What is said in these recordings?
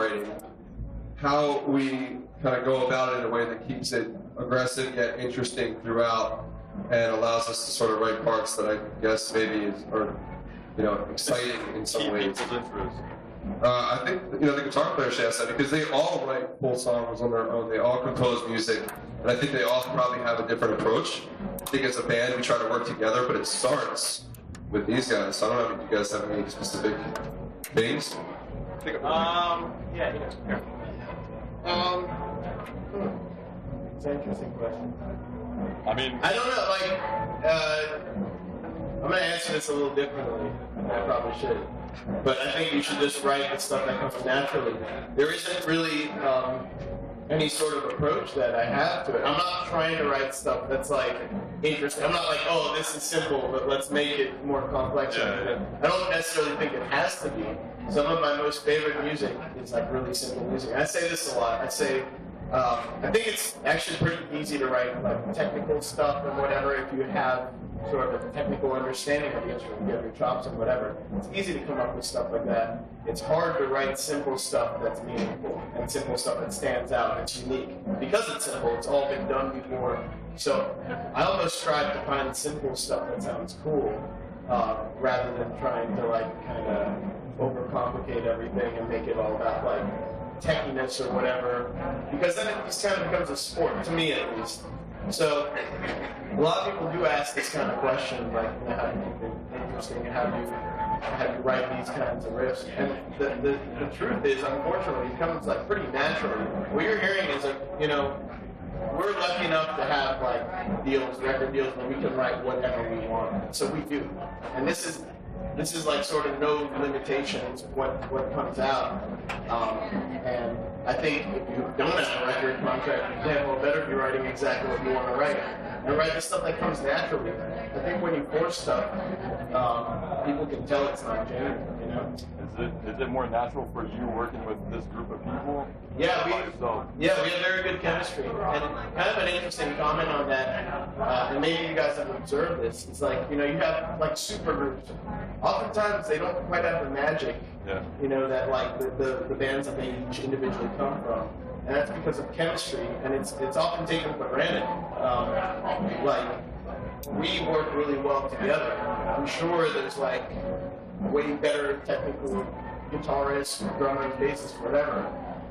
songwriting, how we kind of go about it in a way that keeps it aggressive yet interesting throughout, and allows us to sort of write parts that I guess maybe are, exciting in some ways. I think the guitar player should ask that, because they all write full songs on their own. They all compose music, and I think they all probably have a different approach. I think as a band we try to work together, but it starts with these guys. So I don't know if you guys have any specific things. It's an interesting question. I mean, I don't know, I'm going to answer this a little differently. I probably should. But I think you should just write the stuff that comes naturally. There isn't really any sort of approach that I have to it. I'm not trying to write stuff that's like interesting. I'm not like, oh, this is simple, but let's make it more complex. I don't necessarily think it has to be. Some of my most favorite music is like really simple music. I say this a lot. I say, I think it's actually pretty easy to write like technical stuff and whatever if you have sort of a technical understanding of the instrument, you have your chops and whatever. It's easy to come up with stuff like that. It's hard to write simple stuff that's meaningful and simple stuff that stands out, that's unique. Because it's simple, it's all been done before. So I almost strive to find simple stuff that sounds cool, rather than trying to like kind of overcomplicate everything and make it all about like techiness or whatever. Because then it just kind of becomes a sport, to me at least. So a lot of people do ask this kind of question, like, how do you keep it interesting, and how do you write these kinds of riffs? And the truth is, unfortunately, it comes like pretty naturally. What you're hearing is we're lucky enough to have like record deals, where we can write whatever we want. So we do, and this is like sort of no limitations of what comes out. And I think if you don't have a record contract, you damn well better be writing exactly what you want to write. And write the stuff that comes naturally. I think when you force stuff, people can tell it's not genuine, Is it more natural for you working with this group of people? Yeah, we have very good chemistry. And kind of an interesting comment on that, and maybe you guys have observed this, it's like, you have like super groups. Oftentimes they don't quite have the magic, that like the bands that they each individually come from. And that's because of chemistry, and it's often taken for granted. Like, we work really well together. I'm sure there's like way better technical guitarists, drummers, bassists, whatever,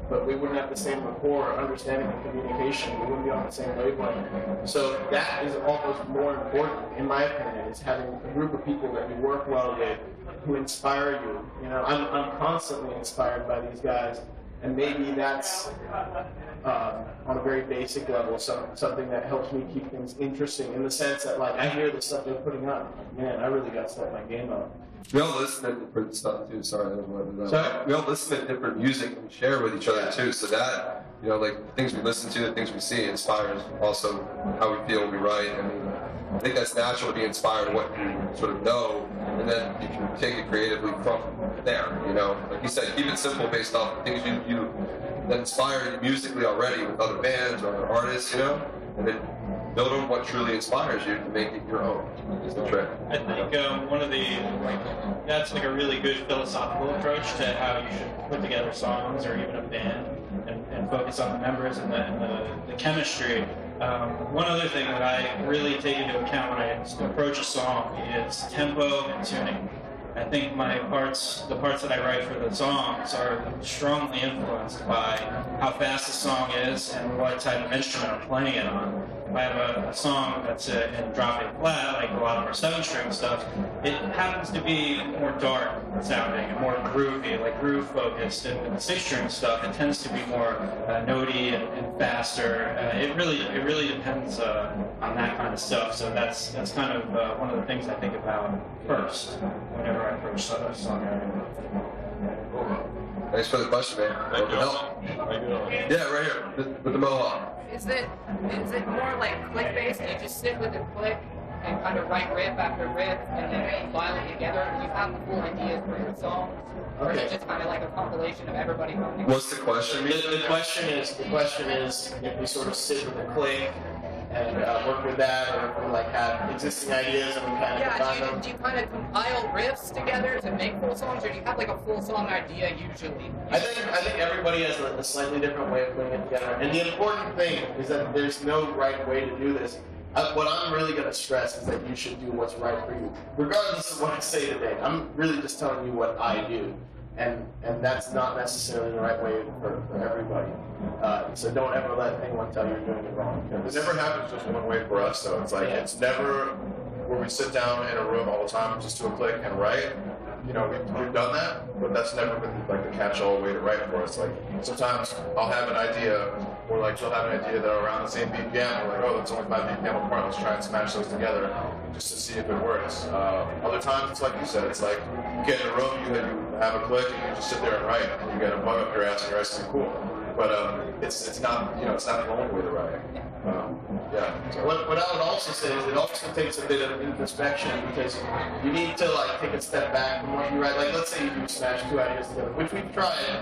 but we wouldn't have the same rapport, understanding of communication. We wouldn't be on the same wavelength. So that is almost more important, in my opinion, is having a group of people that you work well with, who inspire you. I'm constantly inspired by these guys. And maybe that's, on a very basic level, something that helps me keep things interesting, in the sense that, like, I hear the stuff they're putting out. Man, I really got to step my game up. We all listen to different stuff, too. Sorry. We all listen to different music and share with each other, too. So that, like, the things we listen to, the things we see, inspires also how we feel when we write. I mean, I think that's natural to be inspired by what you sort of know, and then you can take it creatively from there, Like you said, keep it simple based off the things you that inspire you musically already with other bands or other artists, and then build on what truly inspires you to make it your own, is the trick. I think one of the, that's like a really good philosophical approach to how you should put together songs or even a band, and focus on the members and the chemistry. One other thing that I really take into account when I approach a song is tempo and tuning. I think the parts that I write for the songs are strongly influenced by how fast the song is and what type of instrument I'm playing it on. If I have a song that's in dropping flat, like a lot of our 7-string stuff, it happens to be more dark sounding and more groovy, like groove focused. And with the 6-string stuff, it tends to be more notey and faster. It really depends on that kind of stuff. So that's kind of one of the things I think about first whenever I approach songwriting. Thanks for the question, man. Thank you. Yeah, right here with the mohawk. Is it more like click-based? You just sit with a click and kind of write riff after riff and then compile it together, and you have the full ideas for your songs? Or is it just kind of like a compilation of everybody coming? What's the question? The question is if we sort of sit with a click and work with that, or like have existing ideas and we kind of combine them. Do you kind of compile riffs together to make full songs, or do you have like a full song idea usually? I think everybody everybody has a slightly different way of putting it together. And the important thing is that there's no right way to do this. What I'm really going to stress is that you should do what's right for you. Regardless of what I say today, I'm really just telling you what I do. And that's not necessarily the right way for everybody. So don't ever let anyone tell you you're doing it wrong. It never happens just one way for us, though. It's like, it's never where we sit down in a room all the time just to a click and write. You know, we've done that, but that's never been like the catch-all way to write for us. Like, sometimes I'll have an idea, or like she'll have an idea that are around the same BPM. We're like, oh, that's only 5 BPM apart. Let's try and smash those together just to see if it works. Other times, it's like you said. It's like you get in a room, you have a click, and you just sit there and write, and you get a bug up your ass, and your ass is cool. But it's not it's not the only way to write. Yeah. So. What I would also say is it also takes a bit of introspection because you need to like take a step back from what you write. Like let's say you do smash 2 ideas together, which we've tried,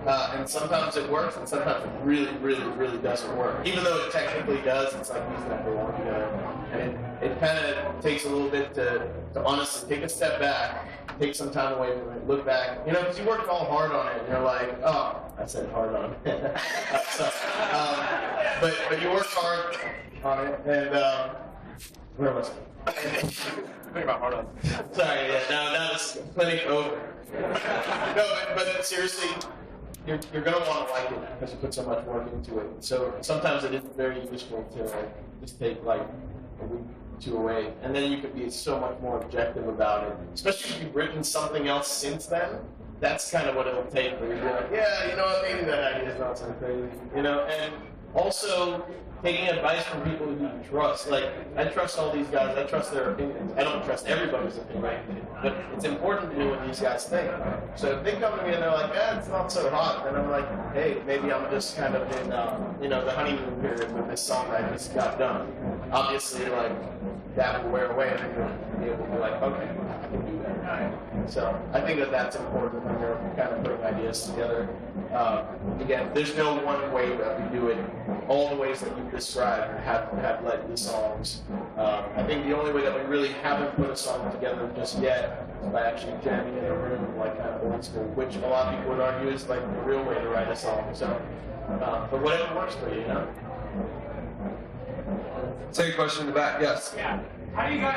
and sometimes it works, and sometimes it really, really, really doesn't work. Even though it technically does, it's like these never belong together, and it kind of takes a little bit to honestly take a step back, take some time away from it, look back, because you worked all hard on it, and you're like, oh, I said hard on it. But you worked hard on it, and where was I? Think about hard on. Sorry, yeah, now this clinic over. No, but seriously, you're gonna want to like it because you put so much work into it. So sometimes it is very useful to just take like a week or 2 away, and then you could be so much more objective about it. Especially if you've written something else since then. That's kind of what it'll take. Where you're like, yeah, you know what, maybe that idea is not so crazy, and also taking advice from people who you trust. Like, I trust all these guys. I trust their opinions. I don't trust everybody's opinion, but it's important to me what these guys think. So if they come to me and they're like, it's not so hot, then I'm like, hey, maybe I'm just kind of in, the honeymoon period with this song that I just got done. Obviously, like, that will wear away, and then you'll be able to be like, okay, I can do that. So I think that that's important when you're kind of putting ideas together. Again, there's no one way that we do it. All the ways that you've described have led to songs. I think the only way that we really haven't put a song together just yet is by actually jamming in a room, like kind of old school, which a lot of people would argue is like the real way to write a song. So, but whatever works for you, Take a question in the back. Yes. Yeah. How do you guys